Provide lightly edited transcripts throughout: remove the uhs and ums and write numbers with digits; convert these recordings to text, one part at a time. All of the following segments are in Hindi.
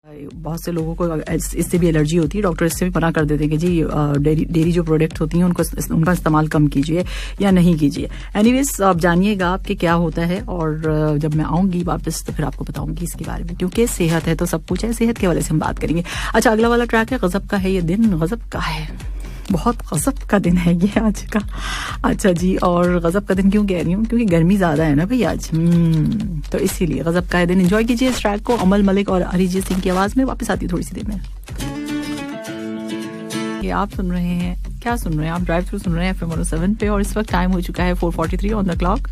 बहुत से लोगों को इससे भी एलर्जी होती है, डॉक्टर इससे भी मना कर देते हैं कि जी डेयरी जो प्रोडक्ट होती हैं उनका इस्तेमाल कम कीजिए या नहीं कीजिए। एनीवेज आप जानिएगा आपके क्या होता है, और जब मैं आऊँगी वापस तो फिर आपको बताऊँगी इसके बारे में, क्योंकि सेहत है तो सब कुछ है, सेहत के वाले से हम बात करेंगे। अच्छा, अगला वाला ट्रैक है गज़ब का है, ये दिन गज़ब का है, बहुत गज़ब का दिन है ये आज का। अच्छा जी, और गज़ब का दिन क्यों कह रही हूँ, क्योंकि गर्मी ज़्यादा है ना भाई आज, तो इसीलिए गज़ब का है दिन। एंजॉय कीजिए इस ट्रैक को, अमल मलिक और अरिजीत सिंह की आवाज़ में। वापस आती है थोड़ी सी देर में। ये आप सुन रहे हैं, क्या सुन रहे हैं आप, ड्राइव थ्रू सुन रहे हैं FM 107 पे, और इस वक्त टाइम हो चुका है 4:43 ऑन द क्लॉक।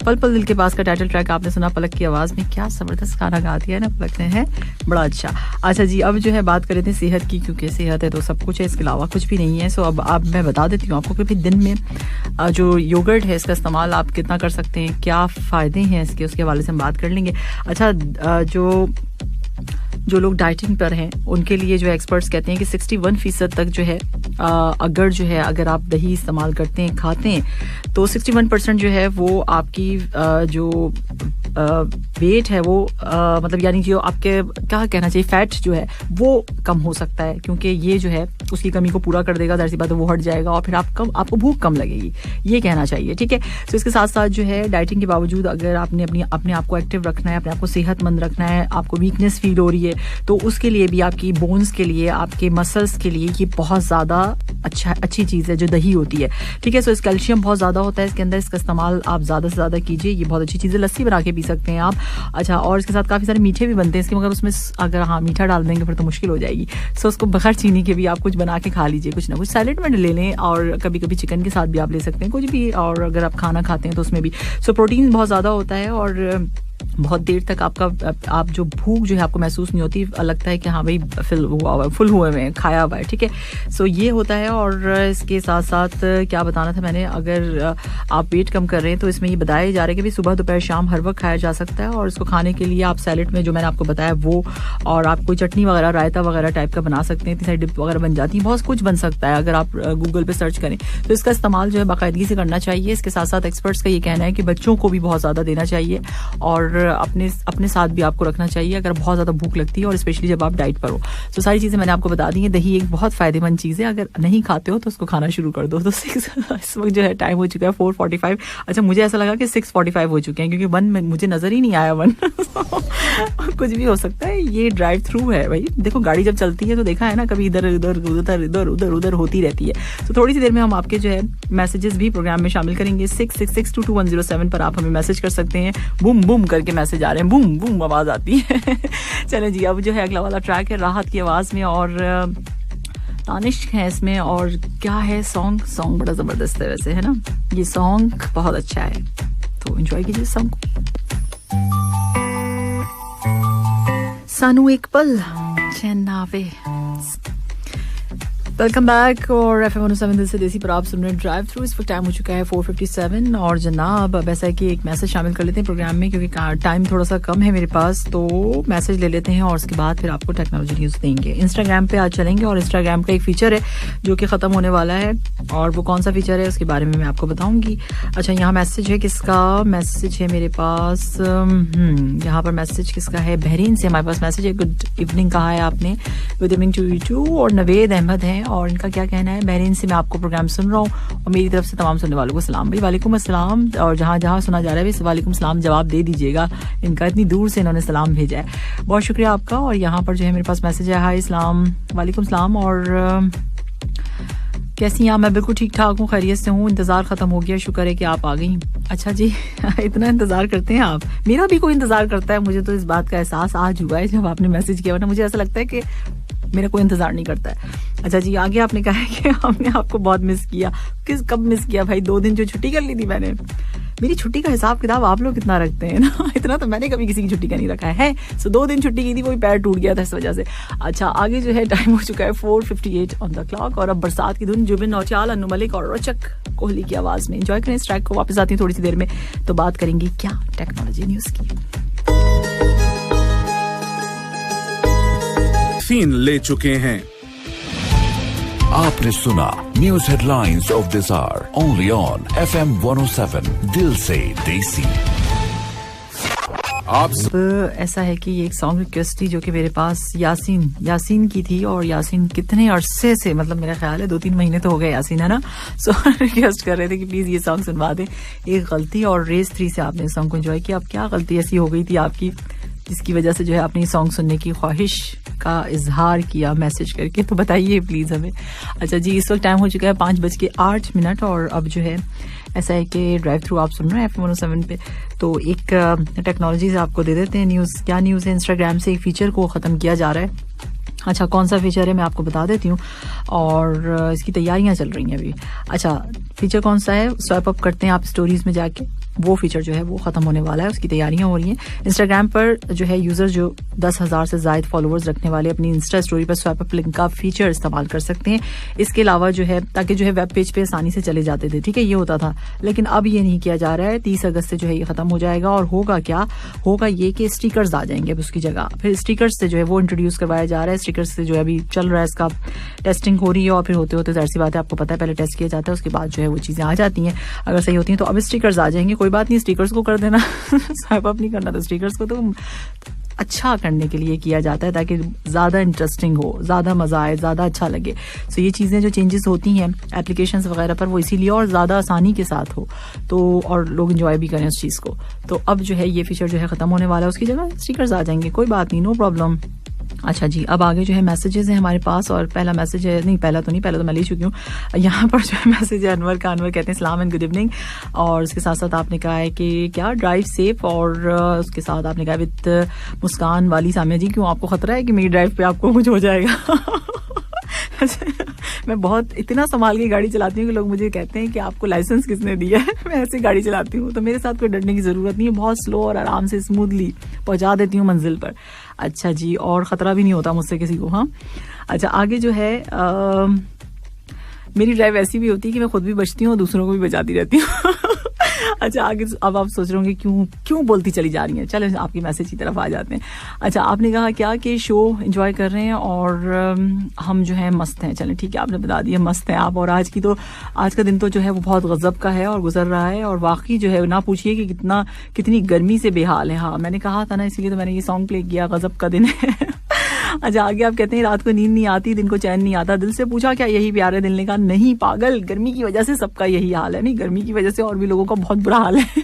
पल पल दिल के पास का टाइटल ट्रैक आपने सुना पलक की आवाज़ में। क्या ज़बरदस्त गाना गाती है ना पलक ने, है बड़ा अच्छा। अच्छा जी, अब जो है बात कर रहे थे सेहत की, क्योंकि सेहत है तो सब कुछ है, इसके अलावा कुछ भी नहीं है। सो अब मैं बता देती हूँ आपको कि फिर दिन में जो योगर्ट है इसका इस्तेमाल आप कितना कर सकते हैं, क्या फ़ायदे हैं इसके, उसके हवाले से हम बात कर लेंगे। अच्छा, जो लोग डाइटिंग पर हैं उनके लिए जो एक्सपर्ट्स कहते हैं कि 61% तक जो है अगर आप दही इस्तेमाल करते हैं, खाते हैं, तो 61% जो है वो आपकी जो वेट है वो मतलब यानी जो आपके क्या कहना चाहिए फैट जो है वो कम हो सकता है, क्योंकि ये जो है उसकी कमी को पूरा कर देगा, ज़ाहिर सी बात है वो हट जाएगा और फिर आपको भूख कम लगेगी, ये कहना चाहिए। ठीक है, तो इसके साथ साथ जो है डाइटिंग के बावजूद अगर आपने अपने आप को एक्टिव रखना है, अपने आप को सेहतमंद रखना है, आपको वीकनेस फील हो रही है, तो उसके लिए भी आपकी बोन्स के लिए, आपके मसल्स के लिए ये बहुत ज़्यादा अच्छी चीज़ है जो दही होती है। ठीक है, सो इस कैल्शियम बहुत ज़्यादा होता है इसके अंदर, इसका इस्तेमाल आप ज़्यादा से ज़्यादा कीजिए, ये बहुत अच्छी चीज़ है। लस्सी बना के पी सकते हैं आप। अच्छा, और इसके साथ काफ़ी सारे मीठे भी बनते हैं इसके, मगर उसमें अगर मीठा डाल देंगे फिर तो मुश्किल हो जाएगी। सो उसको बगैर चीनी के भी आप कुछ बना के खा लीजिए, कुछ ना कुछ सैलेड में ले लें, और कभी कभी चिकन के साथ भी आप ले सकते हैं कुछ भी, और अगर आप खाना खाते हैं तो उसमें भी। सो प्रोटीन बहुत ज़्यादा होता है, और बहुत देर तक आप जो भूख जो है आपको महसूस नहीं होती, लगता है कि हाँ भाई फुल हुए में खाया हुआ है। ठीक है, सो ये होता है। और इसके साथ साथ क्या बताना था मैंने, अगर आप वेट कम कर रहे हैं तो इसमें ये बताया जा रहा है कि भाई सुबह दोपहर शाम हर वक्त खाया जा सकता है, और इसको खाने के लिए आप सैलेड में जो मैंने आपको बताया वो, और आप कोई चटनी वगैरह रायता वगैरह टाइप का बना सकते हैं, इतनी सारी डिप वगैरह बन जाती है, बहुत कुछ बन सकता है अगर आप गूगल पे सर्च करें। तो इसका इस्तेमाल जो है बाकायदगी से करना चाहिए। इसके साथ साथ एक्सपर्ट्स का ये कहना है कि बच्चों को भी बहुत ज़्यादा देना चाहिए, और अपने साथ भी आपको रखना चाहिए अगर बहुत ज़्यादा भूख लगती है, और स्पेशली जब आप डाइट पर हो। तो सारी चीज़ें मैंने आपको बता दी हैं। दही एक बहुत फ़ायदेमंद चीज़ है, अगर नहीं खाते हो तो उसको खाना शुरू कर दो। तो इस वक्त जो है टाइम हो चुका है 4:45। अच्छा, मुझे ऐसा लगा कि 6:45 हो चुके हैं, क्योंकि 1 में मुझे नज़र ही नहीं आया 1 कुछ भी हो सकता है, ये ड्राइव थ्रू है भाई। देखो गाड़ी जब चलती है तो देखा है ना, कभी इधर उधर होती रहती है। तो थोड़ी सी देर में हम आपके जो है मैसेजेस भी प्रोग्राम में शामिल करेंगे। 666222107 पर आप हमें मैसेज कर सकते हैं। बूम बूम करके मैसेज आ रहे हैं, बूम बूम आवाज आती है। चलें जी, अब जो है अगला वाला ट्रैक है राहत की आवाज में, और तानिश है इसमें, और क्या है सॉन्ग बड़ा जबरदस्त है वैसे, है ना, ये सॉन्ग बहुत अच्छा है, तो एंजॉय कीजिए सॉन्ग को। सानू एक पल चैन ना आवे। वेलकम बैक, और FM 107 दिल से देसी पर आप सुन रहे हैं ड्राइव थ्रू। इस वक्त टाइम हो चुका है 4:57, और जनाब अब ऐसा है कि एक मैसेज शामिल कर लेते हैं प्रोग्राम में, क्योंकि टाइम थोड़ा सा कम है मेरे पास, तो मैसेज ले लेते हैं और उसके बाद फिर आपको टेक्नोलॉजी न्यूज़ देंगे। इंस्टाग्राम पे आज चलेंगे, और इंस्टाग्राम का एक फीचर है जो कि ख़त्म होने वाला है, और वो कौन सा फीचर है उसके बारे में मैं आपको बताऊँगी। अच्छा, यहाँ मैसेज है, किसका मैसेज है मेरे पास, यहाँ पर मैसेज किसका है, बहरीन से हमारे पास मैसेज है। गुड इवनिंग कहा है आपने, good evening to you too. और नवेद अहमद हैं, और इनका क्या कहना है, बहरीन से मैं आपको प्रोग्राम सुन रहा हूँ, और मेरी तरफ से तमाम सुनने वालों को सलाम। भाई वालेकुम अस्सलाम, और जहाँ जहाँ सुना जा रहा है भाई वालेकुम सलाम जवाब दे दीजिएगा, इनका इतनी दूर से इन्होंने सलाम भेजा है, बहुत शुक्रिया आपका। और यहाँ पर जो है मेरे पास मैसेज है, हाय इस्लाम, वालेकुम सलाम, और कैसी हैं आप? मैं बिल्कुल ठीक ठाक हूँ, खैरियत से हूँ, इंतज़ार ख़त्म हो गया, शुक्र है कि आप आ गई। अच्छा जी इतना इंतज़ार करते हैं आप, मेरा भी कोई इंतज़ार करता है, मुझे तो इस बात का एहसास आज हुआ है जब आपने मैसेज किया, वरना मुझे ऐसा लगता है कि मेरा कोई इंतज़ार नहीं करता है। अच्छा जी, आगे आपने कहा है कि हमने आपको बहुत मिस किया। कब मिस किया भाई? 2 दिन जो छुट्टी कर ली थी मैंने। मेरी छुट्टी का हिसाब किताब आप लोग कितना रखते हैं ना, इतना तो मैंने कभी किसी की छुट्टी का नहीं रखा है। सो 2 दिन छुट्टी की थी, वही पैर टूट गया था इस वजह से। अच्छा, आगे जो है टाइम हो चुका है 4:58 ऑन द क्लॉक, और अब बरसात की धुन, जुबिन नौटियाल, अन्नू मलिक और रचक कोहली की आवाज़ में एंजॉय करें इस ट्रैक को। वापस आती हूँ थोड़ी सी देर में, तो बात करेंगे क्या टेक्नोलॉजी न्यूज़ की। सीन ले चुके हैं। आपने सुना news headlines of this hour only on FM 107 दिल से देसी। आप ऐसा है कि ये एक सॉन्ग रिक्वेस्ट थी जो कि मेरे पास यासीन की थी, और यासीन कितने अरसे से, मतलब मेरा ख्याल है 2-3 महीने तो हो गए यासीन, है ना, सो रिक्वेस्ट कर रहे थे कि प्लीज ये सॉन्ग सुनवा दें। एक गलती और रेस 3 से आपने सॉन्ग को एंजॉय किया। अब क्या गलती ऐसी हो गई थी आपकी जिसकी वजह से जो है आपने सॉन्ग सुनने की ख्वाहिश का इजहार किया मैसेज करके, तो बताइए प्लीज हमें। अच्छा जी, इस वक्त टाइम हो चुका है 5:08 और अब जो है ऐसा है कि ड्राइव थ्रू आप सुन रहे हैं FM 107 पे। तो एक टेक्नोलॉजी से आपको दे देते हैं न्यूज़। क्या न्यूज़ है? इंस्टाग्राम से एक फीचर को ख़त्म किया जा रहा है। अच्छा, कौन सा फीचर है मैं आपको बता देती हूँ, और इसकी तैयारियां चल रही हैं अभी। अच्छा, फीचर कौन सा है? स्वाइप अप करते हैं आप स्टोरीज में जाके, वो फीचर जो है वो खत्म होने वाला है, उसकी तैयारियां हो रही हैं। इंस्टाग्राम पर जो है यूजर जो 10,000 से ज्यादा फॉलोअर्स रखने वाले अपनी इंस्टा स्टोरी पर स्वाइप अप लिंक का फीचर इस्तेमाल कर सकते हैं। इसके अलावा जो है, ताकि जो है वेब पेज पे आसानी से चले जाते थे, ठीक है, ये होता था, लेकिन अब ये नहीं किया जा रहा है। 30 अगस्त से जो है ये खत्म हो जाएगा, और होगा क्या, होगा ये कि स्टिकर्स आ जाएंगे अब उसकी जगह। फिर स्टिकर्स से जो है वो इंट्रोड्यूस करवाया जा रहा है। स्टिकर्स से जो है अभी चल रहा है, इसका टेस्टिंग हो रही है, और फिर होते होते जाहिर सी बात है, आपको पता है पहले टेस्ट किया जाता है, उसके बाद जो है वो चीजें आ जाती हैं। अगर सही होती हैं तो अब स्टिकर्स आ जाएंगे। कोई बात नहीं, स्टिकर्स को कर देना, स्वाइप अप नहीं करना, तो स्टिकर्स को तो अच्छा करने के लिए किया जाता है ताकि ज्यादा इंटरेस्टिंग हो, ज्यादा मजा आए, ज्यादा अच्छा लगे। सो ये चीजें जो चेंजेस होती हैं एप्लीकेशंस वगैरह पर, वो इसीलिए और ज्यादा आसानी के साथ हो, तो और लोग एंजॉय भी करें उस चीज को। तो अब जो है ये फीचर जो है खत्म होने वाला है, उसकी जगह स्टिकर्स आ जाएंगे, कोई बात नहीं, नो प्रॉब्लम। अच्छा जी, अब आगे जो है मैसेजेस हैं हमारे पास, और पहला मैसेज है, नहीं पहला तो मैं ले चुकी हूँ। यहाँ पर जो है मैसेज है अनवर का। अनवर कहते हैं सलाम एंड गुड इवनिंग, और उसके साथ साथ आपने कहा है कि क्या ड्राइव सेफ, और उसके साथ आपने कहा विद मुस्कान वाली सामिया जी, क्यों आपको खतरा है कि मेरी ड्राइव पे आपको कुछ हो जाएगा? मैं बहुत इतना संभाल के गाड़ी चलाती हूँ कि लोग मुझे कहते हैं कि आपको लाइसेंस किसने दिया है? मैं ऐसे गाड़ी चलाती हूँ, तो मेरे साथ कोई डरने की जरूरत नहीं है, बहुत स्लो और आराम से स्मूथली पहुंचा देती हूँ मंजिल पर। अच्छा जी, और खतरा भी नहीं होता मुझसे किसी को। हाँ, अच्छा, आगे जो है मेरी ड्राइव ऐसी भी होती है कि मैं खुद भी बचती हूँ और दूसरों को भी बचाती रहती हूँ। अच्छा, आगे अब आप सोच रहे होंगे क्यों बोलती चली जा रही हैं। चलो आपकी मैसेज की तरफ आ जाते हैं। अच्छा, आपने कहा क्या कि शो एंजॉय कर रहे हैं और हम जो है मस्त हैं। चलें ठीक है, आपने बता दिया मस्त हैं आप। और आज का दिन तो जो है वो बहुत गजब का है और गुजर रहा है, और वाकई जो है ना पूछिए कि कितनी गर्मी से बेहाल है। हाँ, मैंने कहा था ना, इसलिए तो मैंने ये सॉन्ग प्ले किया, गजब का दिन है। अच्छा, आगे आप कहते हैं रात को नींद नहीं आती, दिन को चैन नहीं आता। दिल से पूछा क्या यही प्यार है? दिल ने कहा नहीं पागल, गर्मी की वजह से सबका यही हाल है। नहीं, गर्मी की वजह से और भी लोगों का बहुत बुरा हाल है।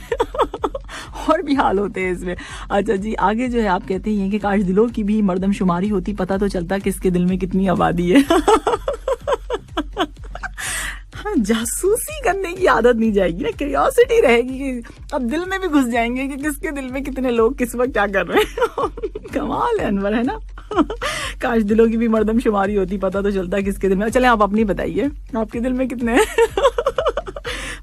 और भी हाल होते हैं इसमें। अच्छा जी, आगे जो है आप कहते हैं कि काश दिलों की भी मर्दमशुमारी होती, पता तो चलता किसके दिल में कितनी आबादी है। हाँ, जासूसी करने की आदत नहीं जाएगी ना, क्यूरियोसिटी रहेगी कि अब दिल में भी घुस जाएंगे कि किसके दिल में कितने लोग किस वक्त क्या कर रहे हैं। कमाल है अनवर, है ना। काश दिलों की भी मर्दमशुमारी होती, पता तो चलता किसके दिल में। चले आप अपनी बताइए, आपके दिल में कितने हैं?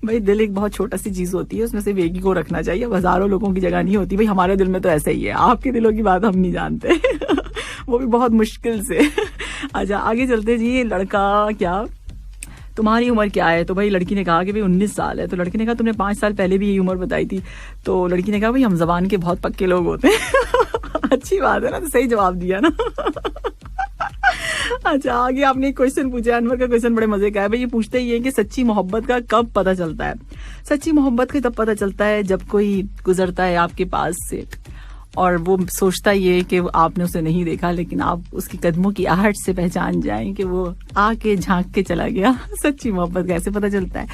भाई, दिल एक बहुत छोटा सी चीज होती है, उसमें से एक ही को रखना चाहिए, हजारों लोगों की जगह नहीं होती। भाई, हमारे दिल में तो ऐसा ही है, आपके दिलों की बात हम नहीं जानते। वो भी बहुत मुश्किल से। अच्छा, आगे चलते जी। लड़का क्या, तुम्हारी उम्र क्या है? तो भाई लड़की ने कहा कि भाई 19 साल है। तो लड़के ने कहा तुमने 5 साल पहले भी यही उम्र बताई थी। तो लड़की ने कहा भाई हम जबान के बहुत पक्के लोग होते हैं। अच्छी बात है ना, तो सही जवाब दिया ना। अच्छा, आगे आपने एक क्वेश्चन पूछा। अनवर का क्वेश्चन बड़े मजे का है। भाई, ये पूछते ही है कि सच्ची मोहब्बत का कब पता चलता है? सच्ची मोहब्बत का तब पता चलता है जब कोई गुजरता है आपके पास से और वो सोचता ये कि आपने उसे नहीं देखा, लेकिन आप उसकी कदमों की आहट से पहचान जाएं कि वो आके झांक के चला गया। सच्ची मोहब्बत कैसे पता चलता है?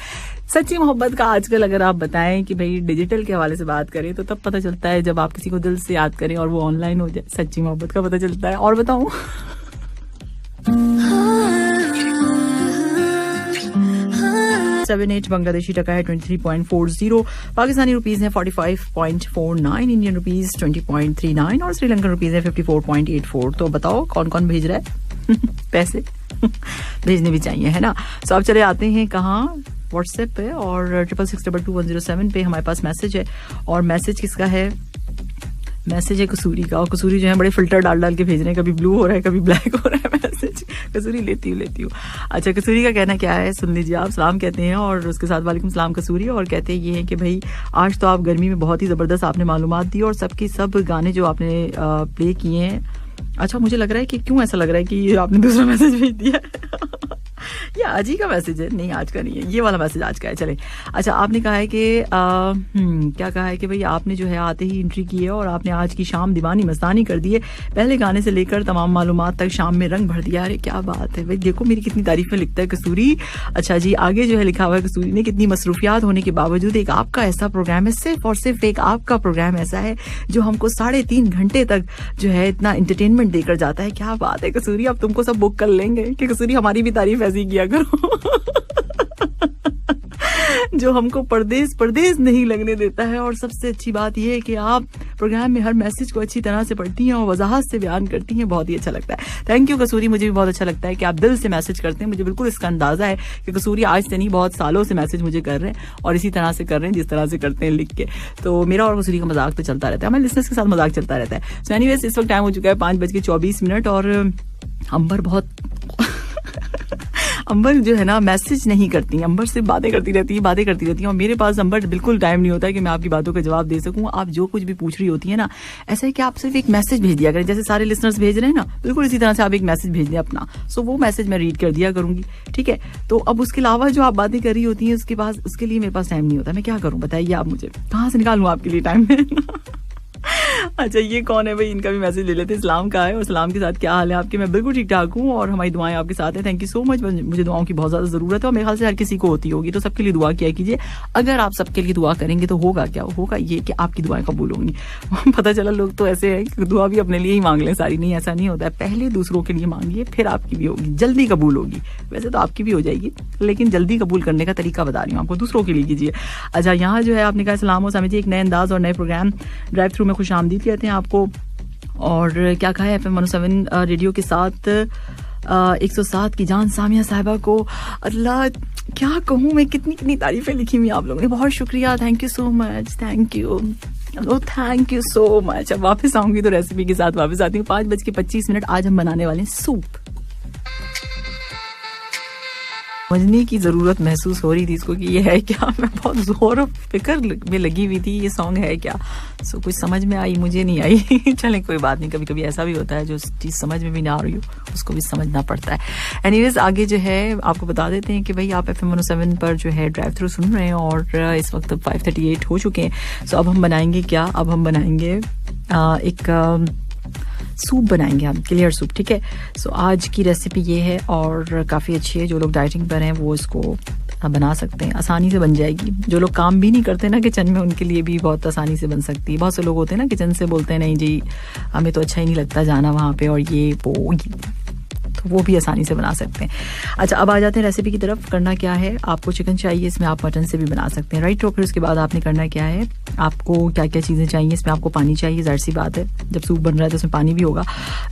सच्ची मोहब्बत का आजकल अगर आप बताएं कि भाई डिजिटल के हवाले से बात करें, तो तब पता चलता है जब आप किसी को दिल से याद करें और वो ऑनलाइन हो जाए, सच्ची मोहब्बत का पता चलता है। और बताऊं, 78 बांग्लादेशी टका है 23.40, पाकिस्तानी रुपीज है 45.49, इंडियन रुपीज 20.39 और श्रीलंकन रुपीज है 54.84। तो बताओ कौन कौन भेज रहा है? पैसे भेजने भी चाहिए, है ना। तो अब चले आते हैं कहाँ, व्हाट्सएप पे, और 66622107 पे हमारे पास मैसेज है। और मैसेज किसका है? मैसेज है कसूरी का। और कसूरी जो है बड़े फिल्टर डाल के भेज रहे हैं, कभी ब्लू हो रहा है कभी ब्लैक हो रहा है मैसेज। कसूरी लेती हूँ। अच्छा, कसूरी का कहना क्या है सुन लीजिए आप। सलाम कहते हैं और उसके साथ वालेकुम सलाम कसूरी, और कहते हैं ये है कि भाई आज तो आप गर्मी में बहुत ही जबरदस्त आपने मालूमात दी और सबकी सब गाने जो आपने प्ले किए हैं। अच्छा, मुझे लग रहा है कि क्यों ऐसा लग रहा है कि आपने दूसरा मैसेज भेज दिया है। ये आज ही का मैसेज है, नहीं आज का नहीं है, ये वाला मैसेज आज का है। चले, अच्छा आपने कहा है कि क्या कहा है कि भाई आपने जो है आते ही एंट्री की है और आपने आज की शाम दीवानी मस्तानी कर दी है, पहले गाने से लेकर तमाम मालूमात तक शाम में रंग भर दिया। अरे क्या बात है भाई, देखो मेरी कितनी तारीफें लिखता है कसूरी। अच्छा जी, आगे जो है लिखा हुआ है कसूरी ने, कितनी मसरूफियात होने के बावजूद एक आपका ऐसा प्रोग्राम है, सिर्फ और सिर्फ एक आपका प्रोग्राम ऐसा है जो हमको 3.5 घंटे तक जो है इतना एंटरटेनमेंट देकर जाता है। क्या बात है कसूरी, अब तुमको सब बुक कर लेंगे कि कसूरी हमारी भी तारीफ ऐसी किया करो जो हमको परदेश नहीं लगने देता है। और सबसे अच्छी बात यह है कि आप प्रोग्राम में हर मैसेज को अच्छी तरह से पढ़ती हैं और वजाहत से बयान करती हैं, बहुत ही अच्छा लगता है। थैंक यू कसूरी, मुझे भी बहुत अच्छा लगता है कि आप दिल से मैसेज करते हैं। मुझे बिल्कुल इसका अंदाजा है कि कसूरी आज से नहीं, बहुत सालों से मैसेज मुझे कर रहे हैं और इसी तरह से कर रहे हैं जिस तरह से करते हैं लिख के। तो मेरा और कसूरी का मजाक तो चलता रहता है, हमारे लिसनर्स के साथ मजाक चलता रहता है। सो एनीवेज, इस वक्त टाइम हो चुका है 5:24 और अंबर बहुत अंबर जो है ना मैसेज नहीं करती है, अंबर सिर्फ बातें करती रहती है और मेरे पास अंबर बिल्कुल टाइम नहीं होता है कि मैं आपकी बातों का जवाब दे सकूं। आप जो कुछ भी पूछ रही होती है ना, ऐसा है कि आप सिर्फ एक मैसेज भेज दिया करें, जैसे सारे लिसनर्स भेज रहे हैं ना, बिल्कुल इसी तरह से आप एक मैसेज भेज दें अपना। सो वो मैसेज मैं रीड कर दिया करूंगी, ठीक है। तो अब उसके अलावा जो आप बातें कर रही होती हैं उसके लिए मेरे पास टाइम नहीं होता। मैं क्या करूं बताइए आप, मुझे कहाँ से निकालूं आपके लिए टाइम अच्छा ये कौन है भाई, इनका भी मैसेज ले लेते हैं। इस्लाम का है और इस्लाम के साथ क्या हाल है आपके? मैं बिल्कुल ठीक ठाक हूँ और हमारी दुआएं आपके साथ हैं। थैंक यू सो मच, मुझे दुआओं की बहुत ज्यादा जरूरत है और मेरे ख्याल से हर किसी को होती होगी, तो सबके लिए दुआ किया कीजिए। अगर आप सबके लिए दुआ करेंगे तो होगा क्या, होगा ये कि आपकी दुआएं कबूल होंगी। पता चला लोग तो ऐसे है कि दुआ भी अपने लिए ही मांग लें सारी, नहीं ऐसा नहीं होता है, पहले दूसरों के लिए मांगिए फिर आपकी भी होगी, जल्दी कबूल होगी। वैसे तो आपकी भी हो जाएगी लेकिन जल्दी कबूल करने का तरीका बता रही हूँ आपको, दूसरों के लिए कीजिए। अच्छा यहाँ जो है आपने कहा सलाम हो सामी, एक नए अंदाज और नए प्रोग्राम ड्राइव थ्रू में खुशामदीद कहते हैं आपको। और क्या कहा है FM 107 रेडियो के साथ 107 की जान सामिया साहिबा को। अल्लाह क्या कहूँ मैं, कितनी तारीफें लिखी हुई आप लोगों ने, बहुत शुक्रिया, thank you so much, thank you so much. अब वापस आऊंगी तो रेसिपी के साथ वापस आती हूँ। 5:25 आज हम बनाने वाले हैं सूप। समझने की जरूरत महसूस हो रही थी इसको कि ये है क्या, मैं बहुत जोर और फिक्र में लगी हुई थी ये सॉन्ग है क्या। सो कुछ समझ में आई, मुझे नहीं आई चलें कोई बात नहीं, कभी कभी ऐसा भी होता है जो चीज़ समझ में भी ना आ रही हो उसको भी समझना पड़ता है। एनीवेज आगे जो है आपको बता देते हैं कि भाई आप FM 107 पर जो है ड्राइव थ्रू सुन रहे हैं और इस वक्त 5:38 हो चुके हैं। सो अब हम बनाएंगे क्या, अब हम बनाएंगे एक सूप बनाएंगे हम, क्लियर सूप, ठीक है। सो आज की रेसिपी ये है और काफ़ी अच्छी है, जो लोग डाइटिंग पर हैं वो इसको बना सकते हैं, आसानी से बन जाएगी। जो लोग काम भी नहीं करते ना किचन में उनके लिए भी बहुत आसानी से बन सकती है। बहुत से लोग होते हैं ना किचन से बोलते हैं नहीं जी हमें तो अच्छा ही नहीं लगता जाना वहाँ पे और ये तो वो भी आसानी से बना सकते हैं। अच्छा अब आ जाते हैं रेसिपी की तरफ। करना क्या है, आपको चिकन चाहिए, इसमें आप मटन से भी बना सकते हैं, राइट। तो फिर उसके बाद आपने करना क्या है, आपको क्या क्या चीज़ें चाहिए, इसमें आपको पानी चाहिए, जाहिर सी बात है जब सूप बन रहा है तो उसमें पानी भी होगा।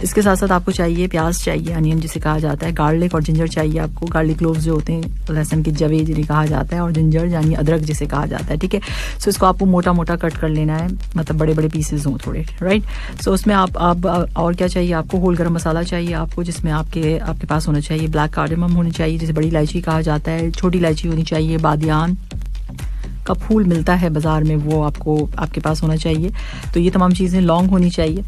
इसके साथ साथ आपको चाहिए प्याज चाहिए, अनियन जिसे कहा जाता है, गार्लिक और जिंजर चाहिए आपको। गार्लिक क्लोव्स जो होते हैं, लहसुन के जवे जिन्हें कहा जाता है, और जिंजर यानी अदरक जिसे कहा जाता है, ठीक है। सो इसको आपको मोटा मोटा कट कर लेना है, मतलब बड़े बड़े पीसेज हों थोड़े, राइट। सो उसमें आप और क्या चाहिए आपको, होल गरम मसाला चाहिए आपको, जिसमें आपके पास होना चाहिए ब्लैक कार्डेमम होनी चाहिए जिसे बड़ी इलायची कहा जाता है, छोटी इलायची होनी चाहिए, बादियान का फूल मिलता है बाज़ार में वो आपके पास होना चाहिए। तो ये तमाम चीज़ें, लौंग होनी चाहिए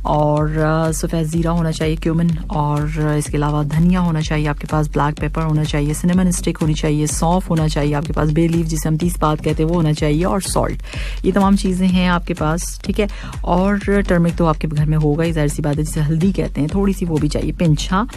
और सफ़ेद ज़ीरा होना चाहिए, क्यूमिन, और इसके अलावा धनिया होना चाहिए आपके पास, ब्लैक पेपर होना चाहिए, सिनेमन स्टिक होनी चाहिए, सौंफ होना चाहिए आपके पास, बे लीफ जिसे हम तीसपात कहते हैं वो होना चाहिए, और सॉल्ट। ये तमाम चीज़ें हैं आपके पास, ठीक है। और टर्मिक तो आपके घर में होगा ही, जाहिर सी बात है, जिसे हल्दी कहते हैं, थोड़ी सी वो भी चाहिए, पिंच, हाँ,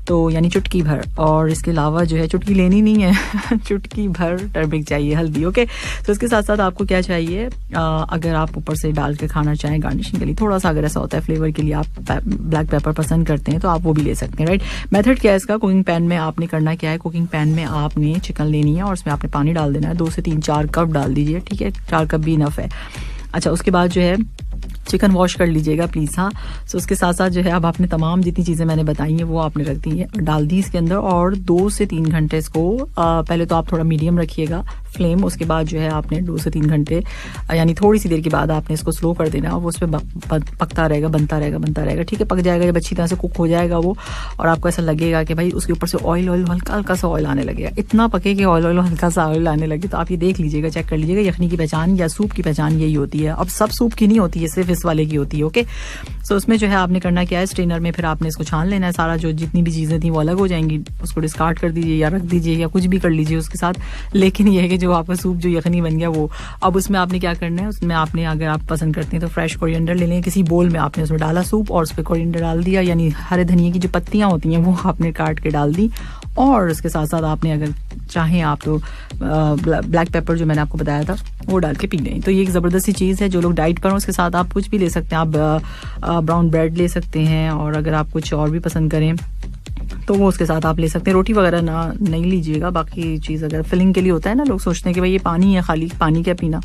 तो यानी चुटकी भर। और इसके अलावा जो है चुटकी लेनी नहीं है चुटकी भर टर्मिक चाहिए, हल्दी, ओके। तो इसके साथ साथ आपको क्या चाहिए, अगर आप ऊपर से डाल के खाना चाहें गार्निशिंग के लिए थोड़ा सा, अगर ऐसा होता है फ्लेवर के लिए आप ब्लैक पेपर पसंद करते हैं तो आप वो भी ले सकते हैं, राइट। मेथड क्या है इसका, कुकिंग पैन में आपने करना क्या है, कुकिंग पैन में आपने चिकन लेनी है और उसमें आपने पानी डाल देना है, 2 से 3-4 कप डाल दीजिए, ठीक है, 4 कप भी इनफ है। अच्छा उसके बाद जो है चिकन वॉश कर लीजिएगा प्लीज़, हाँ। सो उसके साथ साथ जो है अब आपने तमाम जितनी चीज़ें मैंने बताई हैं वो आपने रख दी है, डाल दी इसके अंदर, और 2 से 3 घंटे इसको पहले तो आप थोड़ा मीडियम रखिएगा फ्लेम, उसके बाद जो है आपने 2 से 3 घंटे यानी थोड़ी सी देर के बाद आपने इसको स्लो कर देना, और वो उस पर पकता रहेगा, बनता रहेगा, ठीक है। पक जाएगा जब अच्छी तरह से कुक हो जाएगा वो, और आपको ऐसा लगेगा कि भाई उसके ऊपर से ऑयल हल्का हल्का सा ऑयल आने लगेगा, इतना पके कि ऑयल हल्का सा ऑयल आने लगे, तो आप ये देख लीजिएगा, चेक कर लीजिएगा। यखनी की पहचान या सूप की पहचान यही होती है। अब सब सूप की नहीं होती है, सिर्फ सरफेस वाले की होती है, ओके। सो उसमें जो है आपने करना क्या है, स्ट्रेनर में फिर आपने इसको छान लेना है, सारा जो जितनी भी चीज़ें थी वो अलग हो जाएंगी, उसको डिस्कार्ड कर दीजिए या रख दीजिए या कुछ भी कर लीजिए उसके साथ। लेकिन ये है कि जो आपका सूप जो यखनी बन गया वो, अब उसमें आपने क्या करना है, उसमें आपने अगर आप पसंद करते हैं तो फ्रेश कोरिएंडर ले लें, किसी बोल में आपने उसमें डाला सूप और उस पर कोरिएंडर डाल दिया, यानी हरे धनिए की जो पत्तियाँ होती हैं वो आपने काट के डाल दी, और उसके साथ साथ आपने अगर चाहें आप तो ब्लैक पेपर जो मैंने आपको बताया था वो डाल के पी लें। तो ये एक ज़बरदस्त सी चीज़ है, जो लोग डाइट पर हों उसके साथ आप कुछ भी ले सकते हैं, आप ब्राउन ब्रेड ले सकते हैं, और अगर आप कुछ और भी पसंद करें तो वो उसके साथ आप ले सकते हैं। रोटी वगैरह नहीं लीजिएगा, बाकी चीज़ अगर फिलिंग के लिए होता है ना, लोग सोचते हैं कि भाई ये पानी है, खाली पानी क्या पीना,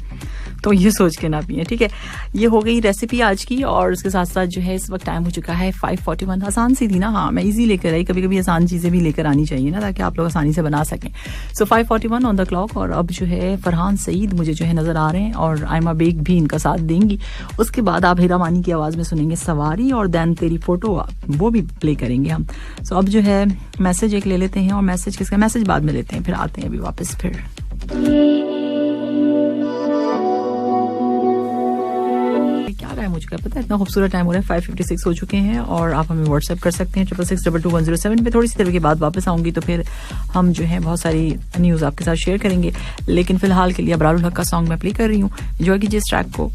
तो ये सोच के ना पिए, ठीक है। ये हो गई रेसिपी आज की, और उसके साथ साथ जो है इस वक्त टाइम हो चुका है 5:41। आसान सी थी ना, हाँ मैं इजी लेकर आई, कभी कभी आसान चीज़ें भी लेकर आनी चाहिए ना, ताकि आप लोग आसानी से बना सकें। सो 5:41 ऑन द क्लॉक, और अब जो है फरहान सईद मुझे जो है नज़र आ रहे हैं, और आयमा बेग भी इनका साथ देंगी। उसके बाद आप हीरा मानी की आवाज़ में सुनेंगे सवारी, और दैन तेरी फोटो वो भी प्ले करेंगे हम। सो अब जो है मैसेज एक ले लेते हैं, और मैसेज किसका, मैसेज बाद में लेते हैं, फिर आते हैं अभी वापस। फिर क्या टाइम हो चुका है पता है, इतना खूबसूरत टाइम हो रहा है, 5:56 हो चुके हैं, और आप हमें व्हाट्सएप कर सकते हैं 66622107 पे। थोड़ी सी देर के बाद वापस आऊंगी तो फिर हम जो है बहुत सारी न्यूज़ आपके साथ शेयर करेंगे, लेकिन फिलहाल के लिए अबरारुल हक का सॉन्ग मैं प्ले कर रही हूँ, एंजॉय कीजिए इस ट्रैक को।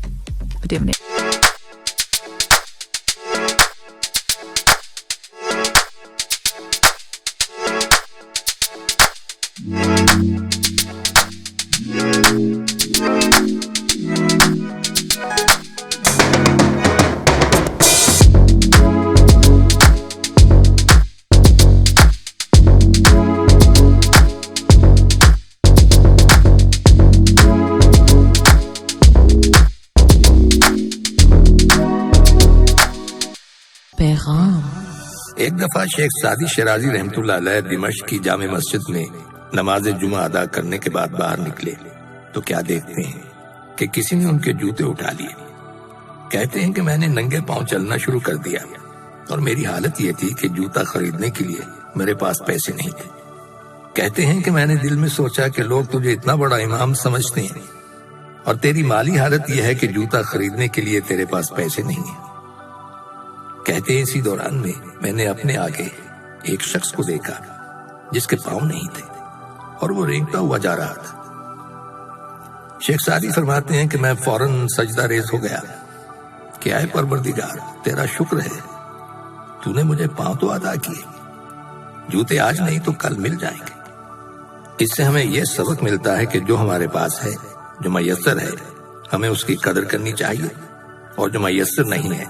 एक दफा शेख सादी शराजी रहमतुल्लाह अलैह दिमश्क की जामे मस्जिद में नमाज जुमा अदा करने के बाद बाहर निकले तो क्या देखते हैं कि किसी ने उनके जूते उठा लिए। कहते हैं कि मैंने नंगे पांव चलना शुरू कर दिया, और मेरी हालत यह थी कि जूता खरीदने के लिए मेरे पास पैसे नहीं थे। कहते हैं कि मैंने दिल में सोचा कि लोग तुझे इतना बड़ा इमाम समझते हैं, और तेरी माली हालत यह है कि जूता खरीदने के लिए तेरे पास पैसे नहीं है। कहते हैं इसी दौरान में मैंने अपने आगे एक शख्स को देखा जिसके पांव नहीं थे, और वो रेंगता हुआ जा रहा था। शेख सादी फरमाते हैं कि मैं फौरन सजदा रेज़ हो गया कि आए परवरदिगार, तेरा शुक्र है, तूने मुझे पांव तो अदा किए, जूते आज नहीं तो कल मिल जाएंगे। इससे हमें यह सबक मिलता है कि जो हमारे पास है, जो मयस्सर है, हमें उसकी कदर करनी चाहिए, और जो मयस्सर नहीं है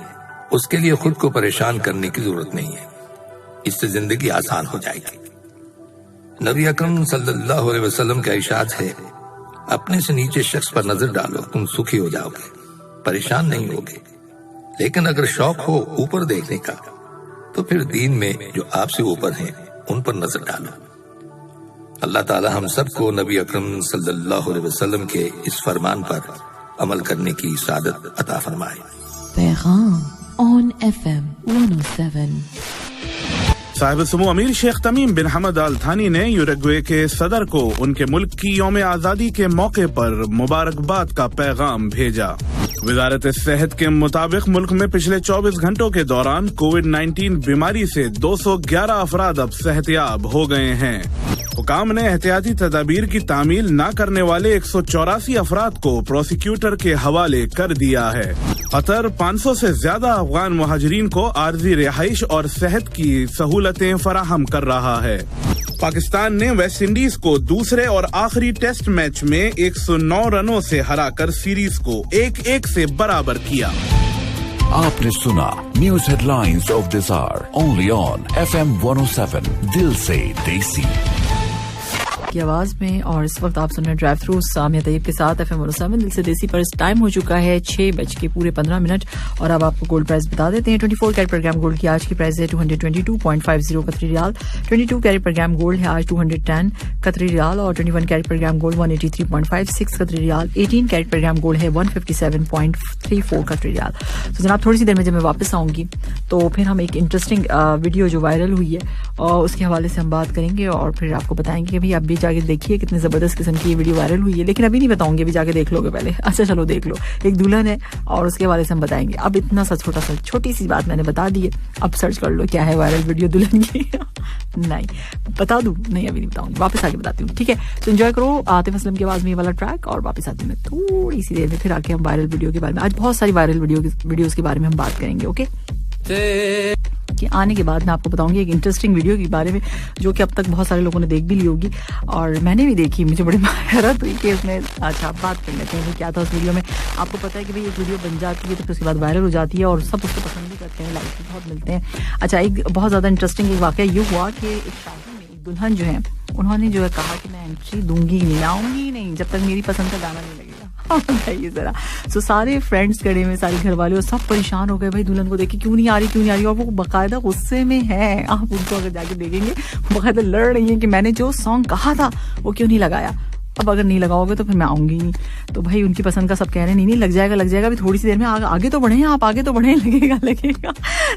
उसके लिए खुद को परेशान करने की जरूरत नहीं है। इससे जिंदगी आसान हो जाएगी। नबी अकरम सल्लल्लाहु अलैहि वसल्लम का इरशाद है, अपने से नीचे शख्स पर नजर डालो, तुम सुखी हो जाओगे, परेशान नहीं होगे। लेकिन अगर शौक हो ऊपर देखने का तो फिर दीन में जो आपसे ऊपर हैं उन पर नजर डालो। अल्लाह ताला हम सबको नबी अकरम सल्लल्लाहु अलैहि वसल्लम के इस फरमान पर अमल करने की सादत अता फरमाए। पैगाम on FM 107। साहिब समू अमीर शेख तमीम बिन हमद अल थानी ने यूरुग्वे के सदर को उनके मुल्क की यौम आज़ादी के मौके पर मुबारकबाद का पैगाम भेजा। वजारत सेहत के मुताबिक मुल्क में पिछले 24 घंटों के दौरान कोविड-19 बीमारी से 211 अफराद अब सेहतयाब हो गए हैं। हुकाम ने एहतियाती तदाबीर की तामील न करने वाले 184 अफराद को प्रोसिक्यूटर के हवाले कर दिया है। कतर 500 से ज्यादा अफगान मुहाजिरीन को आर्जी रिहाइश और सेहत की सहूलतें फराहम कर रहा है। पाकिस्तान ने वेस्ट इंडीज को दूसरे और आखिरी टेस्ट मैच में 109 रनों से हराकर सीरीज को 1-1 से बराबर किया। आपने सुना news headlines of this hour only on FM 107 दिल से देसी की आवाज में। और इस वक्त आप सुन रहे ड्राइव थ्रू सामिया तैयब के साथ FM 107 दिल से देसी पर। इस टाइम हो चुका है 6:15 और अब आपको गोल्ड प्राइस बता देते हैं। 24 कैरेट पर ग्राम गोल्ड की आज की प्राइस है 222.50 कतरी रियाल। 22 कैरेट पर ग्राम गोल्ड है आज 210 कतरी रियाल, और 21 कैरेट पर ग्राम गोल्ड 183.56 कतरी रियाल। 18 कैरेट पर ग्राम गोल्ड है 157.34 कतरी रियाल। तो जनाब थोड़ी सी देर में जब मैं वापस आऊंगी तो फिर हम एक इंटरेस्टिंग वीडियो जो वायरल हुई है और उसके हवाले से हम बात करेंगे और फिर आपको बताएंगे कि भाई अब भी जाके देखिए कितने ज़बरदस्त किस्म की ये वीडियो वायरल हुई है। लेकिन अभी नहीं बताऊंगी, अभी जाके देख लोगे पहले। अच्छा चलो देख लो, एक दुल्हन है और उसके हवाले से हम बताएंगे। अब इतना सा छोटी सी बात मैंने बता दी है, अब सर्च कर लो क्या है वायरल वीडियो दुल्हन की। नहीं बता दूं, नहीं अभी नहीं बताऊंगी, वापस आके बताती हूँ, ठीक है। तो एंजॉय करो आतिफ असलम की आवाज में ये वाला ट्रैक और वापस आती हूँ थोड़ी सी देर में, फिर आके हम वायरल वीडियो के बारे में, आज बहुत सारी वायरल वीडियोस के बारे में हम बात करेंगे। ओके, कि आने के बाद मैं आपको बताऊंगी एक इंटरेस्टिंग वीडियो के बारे में जो कि अब तक बहुत सारे लोगों ने देख भी ली होगी और मैंने भी देखी, मुझे बड़ी हैरत हुई कि उसमें। अच्छा बात कर लेते हैं क्या था उस वीडियो में। आपको पता है कि भाई एक वीडियो बन जाती है तो फिर उसके बाद वायरल हो जाती है और सब उसको पसंद भी करते हैं, लाइक भी बहुत मिलते हैं। अच्छा, एक बहुत ज़्यादा इंटरेस्टिंग एक वाक़या ये हुआ कि एक शादी में एक दुल्हन जो है उन्होंने जो है कहा कि मैं एंट्री दूंगी नहीं, आऊंगी नहीं जब तक मेरी पसंद का गाना नहीं लगेगा। बताइए जरा। सो सारे फ्रेंड्स खड़े में, सारे घर वाले और सब परेशान हो गए भाई दुल्हन को देख के, क्यों नहीं आ रही और वो बाकायदा गुस्से में है। आप उनको अगर जाके देखेंगे बाकायदा लड़ रही है कि मैंने जो सॉन्ग कहा था वो क्यों नहीं लगाया, अब अगर नहीं लगाओगे तो फिर मैं आऊंगी नहीं। तो भाई उनकी पसंद का सब कह रहे हैं नहीं लग जाएगा अभी थोड़ी सी देर में आगे तो बढ़े, आप आगे तो बढ़े, लगेगा।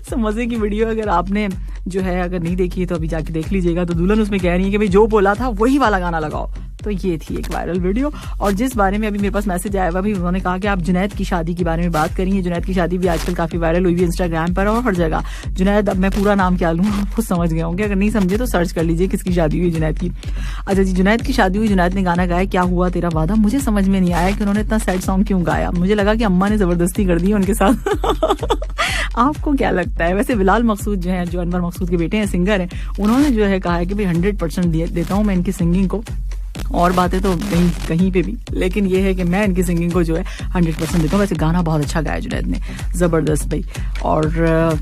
सो मजे की वीडियो अगर आपने जो है अगर नहीं देखी है तो अभी जाके देख लीजिएगा। तो दुल्हन उसमें कह रही है कि भाई जो बोला था वही वाला गाना लगाओ। तो ये थी एक वायरल वीडियो। और जिस बारे में अभी मेरे पास मैसेज आया हुआ भी, उन्होंने कहा कि आप जुनैद की शादी के बारे में बात करेंगे। जुनैद की शादी भी आजकल काफी वायरल हुई है इंस्टाग्राम पर और हर जगह। जुनैद, अब मैं पूरा नाम क्या लूँ आप खुद समझ गए होंगे, अगर नहीं समझे तो सर्च कर लीजिए किसकी शादी हुई जुनैद की। अच्छा जी, जुनैद की शादी हुई, जुनैद ने गाना गाया क्या हुआ तेरा वादा। मुझे समझ में नहीं आया कि उन्होंने इतना सैड सॉन्ग क्यों गाया, मुझे लगा कि अम्मा ने जबरदस्ती कर दी उनके साथ। आपको क्या लगता है? वैसे बिलाल मकसूद जो है, जो अनवर मकसूद के बेटे हैं, सिंगर हैं, उन्होंने जो है कहा है कि भाई 100% देता हूँ मैं इनकी सिंगिंग को, और बातें तो कहीं पे भी, लेकिन ये है कि मैं इनकी सिंगिंग को जो है 100% देता हूँ। वैसे गाना बहुत अच्छा गाया जुनैद ने, जबरदस्त भाई। और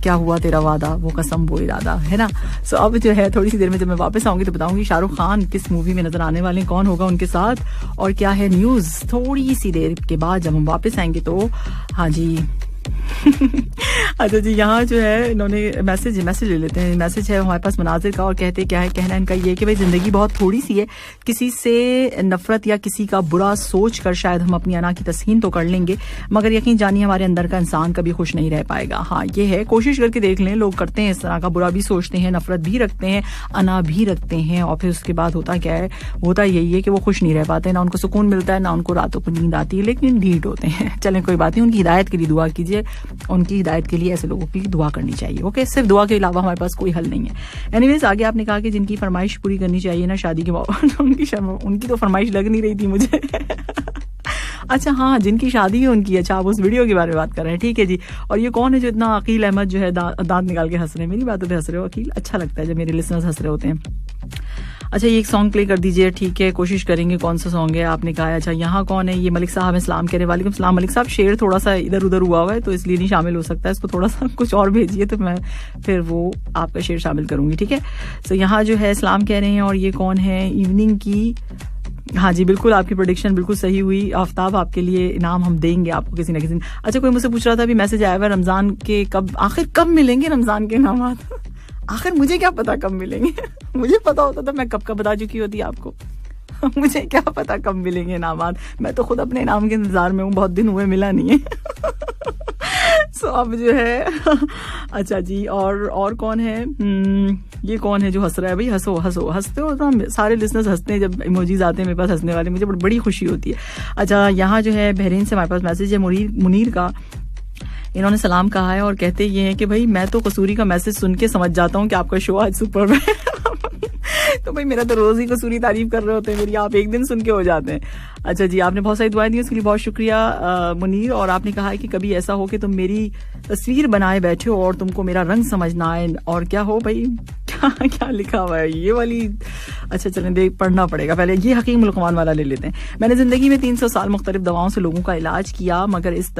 क्या हुआ तेरा वादा, वो कसम वो इरादा, है ना। सो अब जो है थोड़ी सी देर में जब मैं वापस आऊंगी तो बताऊंगी शाहरुख खान किस मूवी में नजर आने वाले हैं, कौन होगा उनके साथ और क्या है न्यूज। थोड़ी सी देर के बाद जब हम वापस आएंगे तो हाँ जी। अच्छा जी, यहाँ जो है इन्होंने मैसेज ले लेते हैं। मैसेज है हमारे पास मुनाजिर का और कहते क्या है, कहना इनका ये कि भाई जिंदगी बहुत थोड़ी सी है, किसी से नफरत या किसी का बुरा सोच कर शायद हम अपनी अना की तस्हीन तो कर लेंगे, मगर यकीन जानिए हमारे अंदर का इंसान कभी खुश नहीं रह पाएगा। हाँ ये है, कोशिश करके देख लें, लोग करते हैं इस तरह का, बुरा भी सोचते हैं, नफरत भी रखते हैं, अना भी रखते हैं और फिर उसके बाद होता क्या है, होता यही है कि वो खुश नहीं रह पाते, ना उनको सुकून मिलता है, ना उनको रातों को नींद आती है, लेकिन ढीठ होते हैं। चलें कोई बात नहीं, उनकी हिदायत के लिए दुआ कीजिए, उनकी हिदायत के लिए ऐसे लोगों के लिए दुआ करनी चाहिए। ओके, सिर्फ दुआ के अलावा हमारे पास कोई हल नहीं है। एनीवेज, आगे आपने कहा कि जिनकी फरमाइश पूरी करनी चाहिए ना शादी के बाद, उनकी तो फरमाइश लग नहीं रही थी मुझे। अच्छा हाँ, जिनकी शादी है उनकी। अच्छा, आप उस वीडियो के बारे में बात कर रहे हैं, ठीक है जी। और ये कौन है जो इतना अकील अहमद जो है दांत निकाल के हंस रहे हैं, मेरी बातों पे हंस रहे हो अकील? अच्छा लगता है जब मेरे लिसनर्स हंस रहे होते हैं। अच्छा, ये एक सॉन्ग प्ले कर दीजिए, ठीक है, कोशिश करेंगे। कौन सा सॉन्ग है आपने कहा? अच्छा, यहाँ कौन है? ये मलिक साहब इस्लाम कह रहे। वालेकुम सलाम मलिक साहब। शेर थोड़ा सा इधर उधर हुआ हुआ है तो इसलिए नहीं शामिल हो सकता है, इसको थोड़ा सा कुछ और भेजिए तो मैं फिर वो आपका शेर शामिल करूंगी, ठीक है। तो यहाँ जो है इस्लाम कह रहे हैं। और ये कौन है? इवनिंग की। हाँ जी, बिल्कुल आपकी प्रेडिक्शन बिल्कुल सही हुई। आफ्ताब, आपके लिए इनाम हम देंगे आपको किसी न किसी। अच्छा, कोई मुझसे पूछ रहा था, अभी मैसेज आया हुआ रमजान के आखिर कब मिलेंगे रमजान के इनामात? आखिर मुझे क्या पता कब मिलेंगे। मुझे पता होता तो मैं कब का बता चुकी होती आपको। मुझे क्या पता कब मिलेंगे इनामात, मैं तो खुद अपने इनाम के इंतजार में हूँ, बहुत दिन हुए मिला नहीं है। सो अब जो है अच्छा जी, और कौन है? ये कौन है जो हंस रहा है? भाई हंसो हंसो, हंसते हो तो सारे लिसनर्स हंसते हैं जब इमोजीज आते हैं मेरे पास हंसने वाले, मुझे बड़ी खुशी होती है। अच्छा, यहाँ जो है बहरीन से हमारे पास मैसेज है मुनीर का। इन्होंने सलाम कहा है और कहते ये हैं कि भाई मैं तो कसूरी का मैसेज सुन के समझ जाता हूँ कि आपका शो आज सुपर है। तो भाई मेरा तो रोज ही कसूरी तारीफ कर रहे होते हैं मेरी, आप एक दिन सुन के हो जाते हैं। अच्छा जी, आपने बहुत सारी दुआएं दी, उसके लिए बहुत शुक्रिया मुनीर। और आपने कहा है कि कभी ऐसा हो कि तुम मेरी तस्वीर बनाए बैठे हो और तुमको मेरा रंग समझ ना आए, और क्या हो भाई, क्या लिखा हुआ है ये वाली? अच्छा चलें पढ़ना पड़ेगा पहले। ये हकीम लुकमान वाला ले लेते हैं। मैंने जिंदगी में 300 साल मुख्तलिफ दवाओं से लोगों का इलाज किया, मगर उस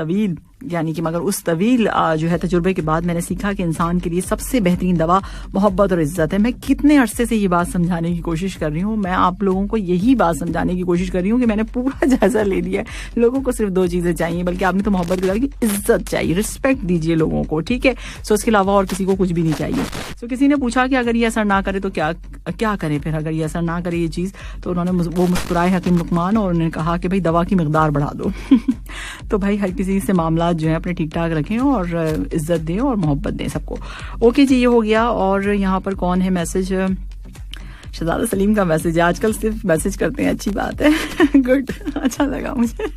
तवील जो है तजुर्बे के बाद मैंने सीखा कि इंसान के लिए सबसे बेहतरीन दवा मोहब्बत और इज्जत है। मैं कितने अरसे से ये बात समझाने की कोशिश कर रही हूँ, मैं आप लोगों को यही बात समझाने की कोशिश कर रही हूँ कि मैंने पूरा जायजा ले लिया है। लोगों को सिर्फ 2 चीजें चाहिए, बल्कि आपने तो मोहब्बत के अलावा इज्जत चाहिए, रिस्पेक्ट दीजिए लोगों को, ठीक है। सो उसके अलावा और किसी को कुछ भी नहीं चाहिए। सो किसी ने पूछा कि अगर ये असर ना करे तो क्या करें फिर, अगर ये असर ना करे ये चीज? तो उन्होंने वो मुस्कुराए हकीम लुकमान और उन्होंने कहा कि भाई दवा की मिकदार बढ़ा दो। तो भाई हर किसी से मामला हालात जो है अपने ठीक ठाक रखें और इज्जत दें और मोहब्बत दें सबको। ओके जी, ये हो गया। और यहाँ पर कौन है मैसेज? शहजादा सलीम का मैसेज है। आजकल सिर्फ मैसेज करते हैं, अच्छी बात है। गुड, अच्छा लगा मुझे।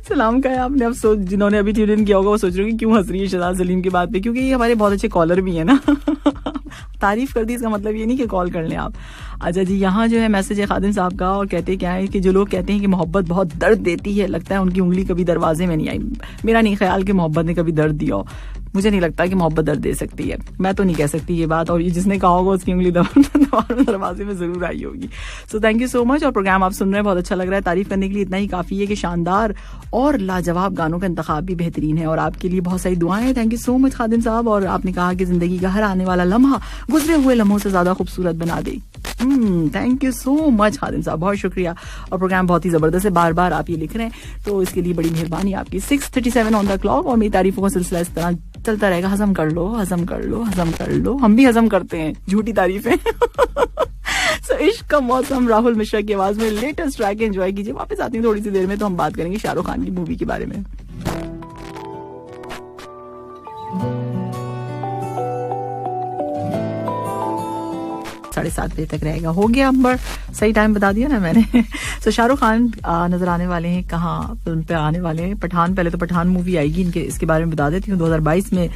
सलाम का है आपने। अब सोच, जिन्होंने अभी ट्यून इन किया होगा वो सोच रहे हो कि क्यों हंस रही है शहजादा सलीम की बात पे, क्योंकि ये हमारे बहुत अच्छे कॉलर भी है ना। तारीफ कर दी, इसका मतलब ये नहीं कि कॉल कर लें आप। अच्छा जी, यहाँ जो है मैसेज है खादिम साहब का, और कहते क्या है कि जो लोग कहते हैं कि मोहब्बत बहुत दर्द देती है, लगता है उनकी उंगली कभी दरवाजे में नहीं आई। मेरा नहीं ख्याल कि मोहब्बत ने कभी दर्द दिया हो। मुझे नहीं लगता कि मोहब्बत दर्द दे सकती है। मैं तो नहीं कह सकती ये बात, और ये जिसने कहा होगा उसकी उंगली दरवाजे में जरूर आई होगी। So thank you so much. और प्रोग्राम आप सुन रहे हैं, बहुत अच्छा लग रहा है। तारीफ करने के लिए इतना ही काफी है कि शानदार और लाजवाब गानों का इंतखाब भी बेहतरीन है, और आपके लिए बहुत सारी दुआएं हैं। थैंक यू सो मच खादिम साहब। और आपने कहा कि जिंदगी का हर आने वाला लम्हा गुजरे हुए लम्हों से ज्यादा खूबसूरत बना दे। थैंक यू सो मच खादिम साहब, बहुत शुक्रिया। और प्रोग्राम बहुत ही जबरदस्त है, बार बार आप ये लिख रहे हैं, तो इसके लिए बड़ी मेहरबानी आपकी। 6:37 ऑन द क्लॉक, और मेरी तारीफों का सिलसिला इस तरह चलता रहेगा। हजम कर लो, हजम कर लो, हजम कर लो। हम भी हजम करते हैं झूठी तारीफें। सो इश्क का मौसम, राहुल मिश्रा की आवाज में लेटेस्ट ट्रैक एंजॉय कीजिए। वापस आती हूँ थोड़ी सी देर में, तो हम बात करेंगे शाहरुख खान की मूवी के बारे में। 7:30 बजे तक रहेगा। हो गया अंबर, सही टाइम बता दिया ना मैंने। तो शाहरुख खान नजर आने वाले हैं कहाँ फिल्म पे आने वाले हैं? पठान, पहले तो पठान मूवी आएगी इनके, इसके बारे में बता देती हूँ। 2022 में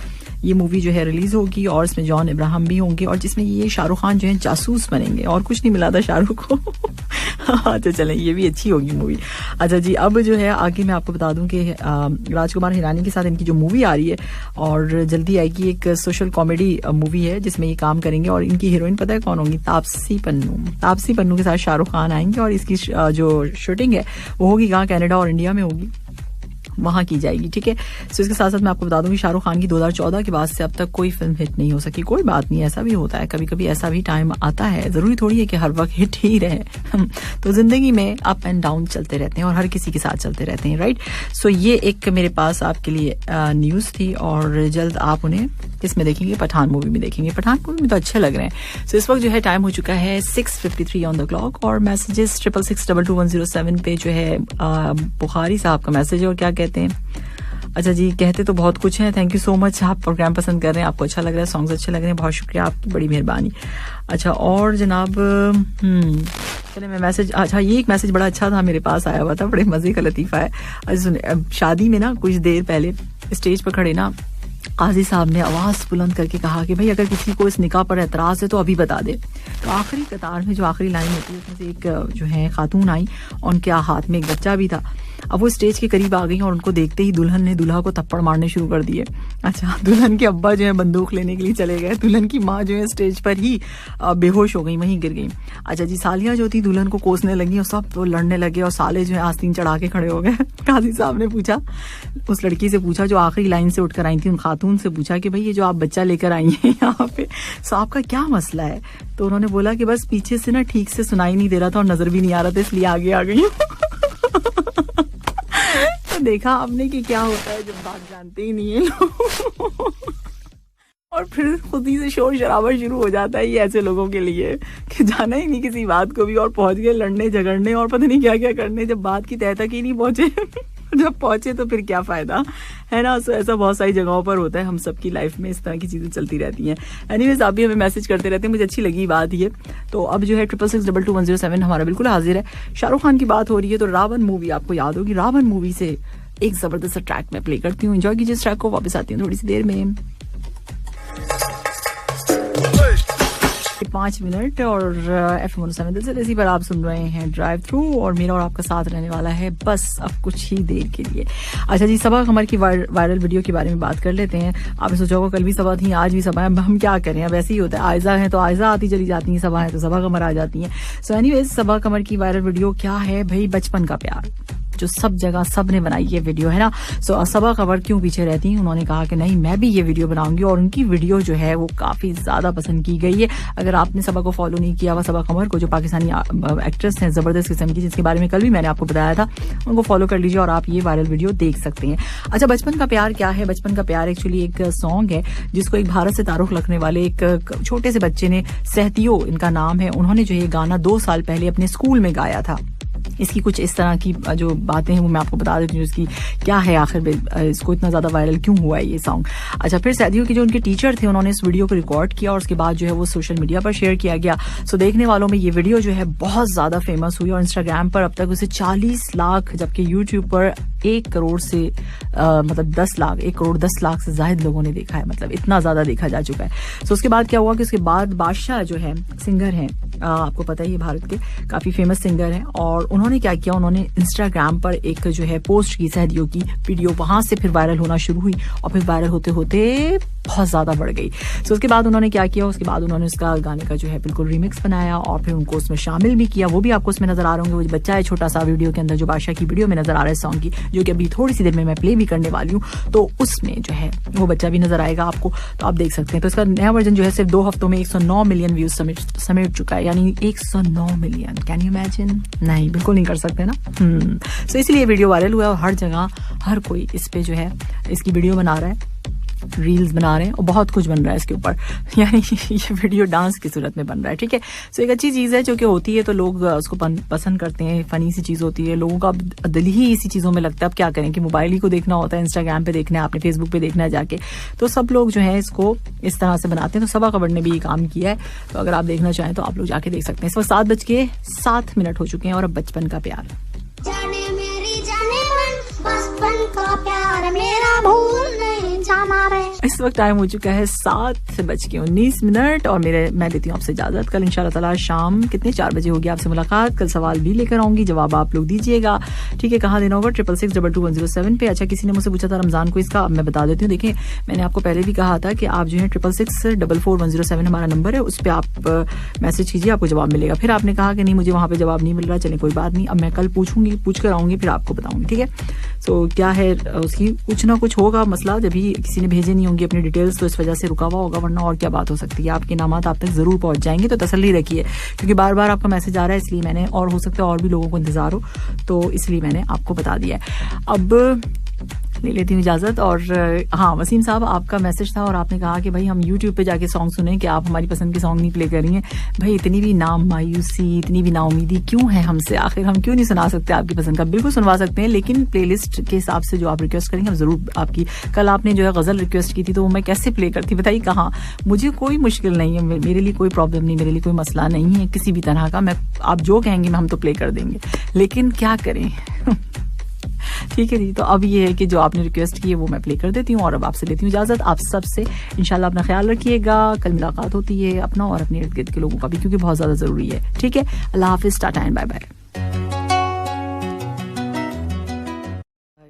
ये मूवी जो है रिलीज होगी, और इसमें जॉन इब्राहिम भी होंगे, और जिसमें ये शाहरुख खान जो है जासूस बनेंगे, और कुछ नहीं मिला था शाहरुख को। अच्छा चलें, ये भी अच्छी होगी मूवी। अच्छा जी, अब जो है आगे मैं आपको बता दूं कि राजकुमार हिरानी के साथ इनकी जो मूवी आ रही है, और जल्दी आएगी, एक सोशल कॉमेडी मूवी है जिसमें ये काम करेंगे, और इनकी हीरोइन पता है कौन होंगी? तापसी पन्नू। तापसी पन्नू के साथ शाहरुख खान आएंगे, और इसकी जो शूटिंग है वो होगी कहाँ? कनाडा और इंडिया में होगी, वहां की जाएगी। ठीक है। सो इसके साथ साथ मैं आपको बता दूं कि शाहरुख खान की 2014 के बाद से अब तक कोई फिल्म हिट नहीं हो सकी। कोई बात नहीं, ऐसा भी होता है, कभी कभी ऐसा भी टाइम आता है। जरूरी थोड़ी है कि हर वक्त हिट ही रहे। तो जिंदगी में अप एंड डाउन चलते रहते हैं, और हर किसी के साथ चलते रहते हैं, राइट। सो ये एक मेरे पास आपके लिए न्यूज थी, और जल्द आप उन्हें किसमें देखेंगे? पठान मूवी में देखेंगे। पठान मूवी में तो अच्छे लग रहे हैं। सो इस वक्त जो है टाइम हो चुका है 6:53 ऑन द क्लॉक, और मैसेजेस 66622107 पे जो है बुखारी साहब का मैसेज है, और क्या कहते हैं? अच्छा जी, कहते तो बहुत कुछ है। थैंक यू सो मच, आप प्रोग्राम पसंद कर रहे हैं, आपको अच्छा लग रहा है, सॉन्ग्स अच्छे लग रहे हैं, बहुत शुक्रिया, आपकी बड़ी मेहरबानी। अच्छा, और जनाब चले मैं मैसेज, अच्छा ये एक मैसेज बड़ा अच्छा था, मेरे पास आया हुआ था, बड़े मजे का लतीफा है। अच्छा सुनिए, शादी में ना कुछ देर पहले स्टेज पर खड़े ना काजी साहब ने आवाज बुलंद करके कहा कि भाई अगर किसी को इस निकाह पर एतराज है तो अभी बता दे। तो आखिरी कतार में जो आखिरी लाइन होती है उसमें से एक जो है खातून आई, उनके हाथ में एक बच्चा भी था। अब वो स्टेज के करीब आ गई, और उनको देखते ही दुल्हन ने दूल्हा को थप्पड़ मारने शुरू कर दिए। अच्छा, दुल्हन के अब्बा जो है बंदूक लेने के लिए चले गए, दुल्हन की माँ जो है स्टेज पर ही बेहोश हो गई, वहीं गिर गई। अच्छा जी, सालियां जो थी दुल्हन को कोसने लगी, और सब तो लड़ने लगे, और साले जो है आस्तीन चढ़ा के खड़े हो गए। काजी साहब ने पूछा, उस लड़की से पूछा जो आखिरी लाइन से उठकर आई थी, उन खातून से पूछा कि भाई ये जो आप बच्चा लेकर आई हैं यहाँ पे, तो आपका क्या मसला है? तो उन्होंने बोला कि बस पीछे से ना ठीक से सुनाई नहीं दे रहा था और नजर भी नहीं आ रहा था, इसलिए आगे आ गई। तो देखा आपने कि क्या होता है जब बात जानते ही नहीं है लोग। और फिर खुद ही से शोर शराबा शुरू हो जाता है ये ऐसे लोगों के लिए कि जाना ही नहीं किसी बात को भी, और पहुंच गए लड़ने झगड़ने और पता नहीं क्या क्या करने, जब बात की तह तक ही नहीं पहुंचे। जब पहुंचे तो फिर क्या फायदा, है ना। सो ऐसा बहुत सारी जगहों पर होता है, हम सबकी लाइफ में इस तरह की चीजें चलती रहती हैं। एनीवेज, आप भी हमें मैसेज करते रहते हैं, मुझे अच्छी लगी बात ये। तो अब जो है 66622107 हमारा बिल्कुल हाजिर है। शाहरुख खान की बात हो रही है तो रावण मूवी आपको याद होगी, रावण मूवी से एक जबरदस्त ट्रैक मैं प्ले करती हूँ, एंजॉय कीजिए इस ट्रैक को। वापस आती हूँ थोड़ी सी देर में। 5 मिनट और FM 107 दिल से देसी पर आप सुन रहे हैं ड्राइव थ्रू, और मेरा और आपका साथ रहने वाला है बस अब कुछ ही देर के लिए। अच्छा जी, सबा कमर की वायरल वीडियो के बारे में बात कर लेते हैं। आपने सोचा होगा कल भी सबा थी, आज भी सबा है, हम क्या करें, अब ऐसे ही होता है। आयजा है तो आयजा आती चली जाती है, सबा है तो सबा कमर आ जाती है। सो एनीवेज, सबा कमर की वायरल वीडियो क्या है भाई? बचपन का प्यार, जो सब जगह सब ने बनाई ये वीडियो, है ना। सो सबा कमर क्यों पीछे रहती हैं? उन्होंने कहा कि नहीं, मैं भी ये वीडियो बनाऊंगी, और उनकी वीडियो जो है वो काफी ज्यादा पसंद की गई है। अगर आपने सबा को फॉलो नहीं किया हुआ, सबा कमर को, जो पाकिस्तानी एक्ट्रेस हैं जबरदस्त किस्म की, जिसके बारे में कल भी मैंने आपको बताया था, उनको फॉलो कर लीजिए और आप ये वायरल वीडियो देख सकते हैं। अच्छा, बचपन का प्यार क्या है? बचपन का प्यार एक्चुअली एक सॉन्ग है जिसको एक भारत से तारुफ रखने वाले एक छोटे से बच्चे ने, सहतियो इनका नाम है, उन्होंने जो ये गाना 2 साल पहले अपने स्कूल में गाया था। इसकी कुछ इस तरह की जो बातें हैं वो मैं आपको बता देती हूँ, इसकी क्या है आखिर इसको इतना ज़्यादा वायरल क्यों हुआ है ये सॉन्ग। अच्छा, फिर सैदियों के जो उनके टीचर थे उन्होंने इस वीडियो को रिकॉर्ड किया और उसके बाद जो है वो सोशल मीडिया पर शेयर किया गया। सो देखने वालों में ये वीडियो जो है बहुत ज़्यादा फेमस हुई और इंस्टाग्राम पर अब तक उसे 40 लाख, जबकि यूट्यूब पर 1 करोड़ से मतलब 10 लाख 1 करोड़ 10 लाख से ज़ायद लोगों ने देखा है, मतलब इतना ज़्यादा देखा जा चुका है। सो उसके बाद क्या हुआ कि उसके बाद बादशाह जो है सिंगर हैं, आपको पता है ये भारत के काफ़ी फेमस सिंगर हैं, और उन्होंने क्या किया, उन्होंने इंस्टाग्राम पर एक जो है पोस्ट की सैदियों की वीडियो, वहाँ से फिर वायरल होना शुरू हुई और फिर वायरल होते होते बहुत ज़्यादा बढ़ गई। सो उसके बाद उन्होंने क्या किया, उसके बाद उन्होंने उसका गाने का जो है बिल्कुल रीमिक्स बनाया और फिर उनको उसमें शामिल भी किया। वो भी आपको उसमें नजर आ रहे होंगे, वो बच्चा है छोटा सा वीडियो के अंदर जो बादशाह की वीडियो में नजर आ रहा है सॉन्ग की, जो कि अभी थोड़ी सी देर में मैं प्ले भी करने वाली हूँ, तो उसमें जो है वो बच्चा भी नजर आएगा आपको, तो आप देख सकते हैं। तो इसका नया वर्जन जो है सिर्फ 2 हफ्तों में 109 मिलियन व्यूज समेट चुका है, यानी 109 मिलियन। Can you imagine? नहीं, बिल्कुल नहीं कर सकते ना। सो इसलिए वीडियो वायरल हुआ और हर जगह हर कोई इस पे जो है इसकी वीडियो बना रहा है, रील्स बना रहे हैं और बहुत कुछ बन रहा है इसके ऊपर, यानी ये वीडियो डांस की सूरत में बन रहा है। ठीक है, सो एक अच्छी चीज़ है जो कि होती है तो लोग उसको पसंद करते हैं, फनी सी चीज़ होती है, लोगों का दिल ही इसी चीज़ों में लगता है। अब क्या करें कि मोबाइल ही को देखना होता है, इंस्टाग्राम पे देखना है आपने, फेसबुक पे देखना है जाके, तो सब लोग जो है इसको इस तरह से बनाते हैं। तो सबा खबर ने भी ये काम किया है, तो अगर आप देखना चाहें तो आप लोग जाके देख सकते हैं। इस वक्त 7:07 हो चुके हैं और अब बचपन का प्यार, जाने मेरी जाने मन, बचपन का प्यार मेरा भूल नहीं जाना रे। इस वक्त टाइम हो चुका है 7:19 और मैं देती हूँ आपसे इजाजत। कल इंशाल्लाह ताला शाम कितने 4 बजे होगी आपसे मुलाकात। कल सवाल भी लेकर आऊंगी, जवाब आप लोग दीजिएगा। ठीक है, कहाँ देना होगा? 66622107 पे। अच्छा, किसी ने मुझसे पूछा था रमजान को, इसका अब मैं बता देती हूँ। देखिए, मैंने आपको पहले भी कहा था कि आप जो है 66644107 हमारा नंबर है, उस पर आप मैसेज कीजिए, आपको जवाब मिलेगा। फिर आपने कहा कि नहीं मुझे वहाँ पे जवाब नहीं मिल रहा, चले कोई बात नहीं, अब मैं कल पूछ कर आऊंगी, फिर आपको बताऊंगी। ठीक है, सो क्या है उसकी कुछ ना कुछ होगा मसला, जब भी किसी ने भेजे नहीं होंगी अपनी डिटेल्स, तो इस वजह से रुका हुआ होगा, वरना और क्या बात हो सकती है। आपके नामात आप तक जरूर पहुंच जाएंगे, तो तसल्ली रखिए, क्योंकि बार बार आपका मैसेज आ रहा है, इसलिए मैंने, और हो सकता है और भी लोगों को इंतजार हो, तो इसलिए मैंने आपको बता दिया है। अब ले लेती हूँ इजाजत। और हाँ, वसीम साहब, आपका मैसेज था और आपने कहा कि भाई हम यूट्यूब पे जाके सॉन्ग सुने, कि आप हमारी पसंद के सॉन्ग नहीं प्ले कर रही हैं। भाई इतनी भी ना मायूसी, इतनी भी ना उम्मीदी क्यों है हमसे? आखिर हम क्यों नहीं सुना सकते आपकी पसंद का? बिल्कुल सुनवा सकते हैं, लेकिन प्लेलिस्ट के हिसाब से जो आप रिक्वेस्ट करेंगे हम जरूर आपकी। कल आपने जो है गजल रिक्वेस्ट की थी, तो वो मैं कैसे प्ले करती, बताइए कहाँ? मुझे कोई मुश्किल नहीं है, मेरे लिए कोई प्रॉब्लम नहीं, मेरे लिए कोई मसला नहीं है किसी भी तरह का। मैं आप जो कहेंगे हम तो प्ले कर देंगे, लेकिन क्या करें? ठीक है जी, तो अब ये है कि जो आपने रिक्वेस्ट की है वो मैं प्ले कर देती हूँ और अब आपसे लेती हूँ इजाजत। आप सबसे इंशाल्लाह अपना ख्याल रखिएगा, कल मुलाकात होती है, अपना और अपने इर्द गिर्द के लोगों का भी, क्योंकि बहुत ज्यादा जरूरी है। ठीक है, अल्लाह हाफिज, टाटा एंड बाय बाय।